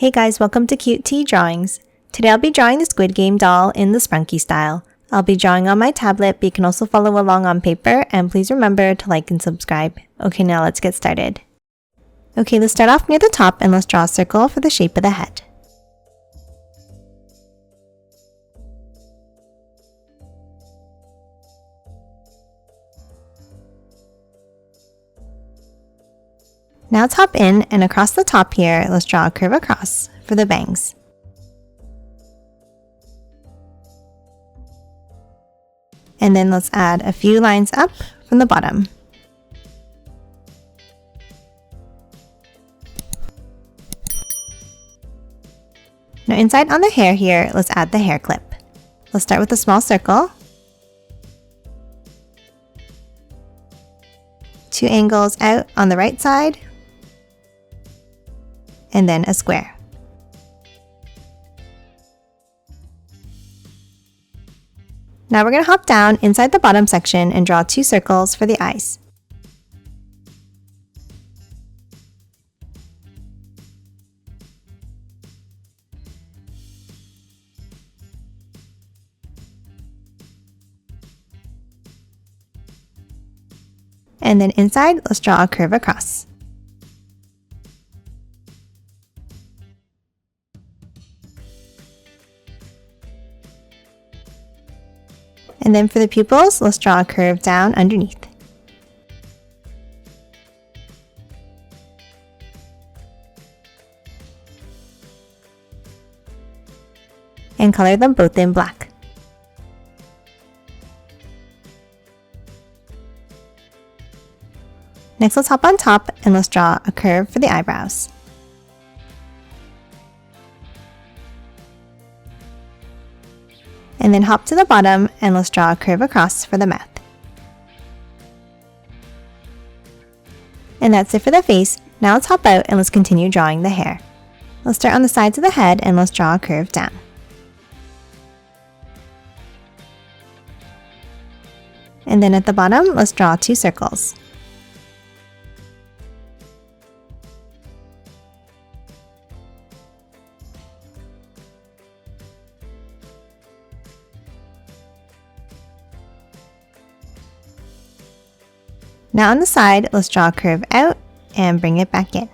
Hey guys, welcome to Cute Tea Drawings. Today I'll be drawing the Squid Game doll in the Sprunki style. I'll be drawing on my tablet, but you can also follow along on paper, and please remember to like and subscribe. Okay, now let's get started. Okay, let's start off near the top and let's draw a circle for the shape of the head. Now top in, and across the top here, let's draw a curve across for the bangs. And then let's add a few lines up from the bottom. Now inside on the hair here, let's add the hair clip. Let's start with a small circle, 2 angles out on the right side, and then a square. Now we're going to hop down inside the bottom section and draw 2 circles for the eyes. And then inside, let's draw a curve across. And then for the pupils, let's draw a curve down underneath. And color them both in black. Next, let's hop on top and let's draw a curve for the eyebrows. And then hop to the bottom and let's draw a curve across for the mouth. And that's it for the face. Now let's hop out and let's continue drawing the hair. Let's start on the sides of the head and let's draw a curve down. And then at the bottom, let's draw 2 circles. Now on the side, let's draw a curve out and bring it back in.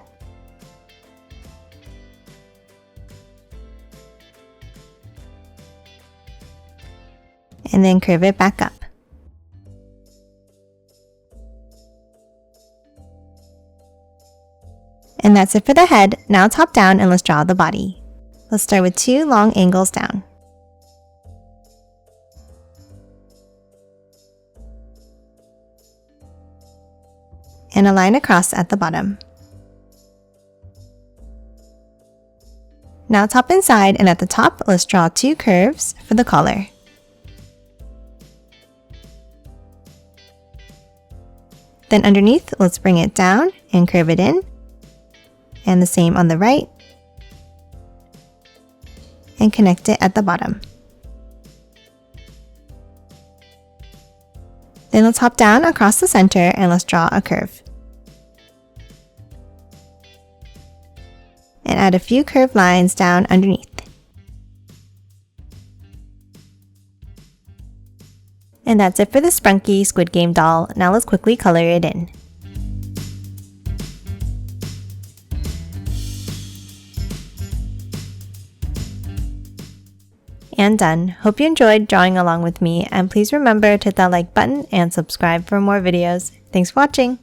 And then curve it back up. And that's it for the head. Now let's hop down and let's draw the body. Let's start with 2 long angles down. And a line across at the bottom. Now let's hop inside, and at the top, let's draw 2 curves for the collar. Then underneath, let's bring it down and curve it in, and the same on the right, and connect it at the bottom. Then let's hop down across the center and let's draw a curve. And add a few curved lines down underneath. And that's it for the Sprunki Squid Game doll. Now let's quickly color it in. And done. Hope you enjoyed drawing along with me, and please remember to hit that like button and subscribe for more videos. Thanks for watching!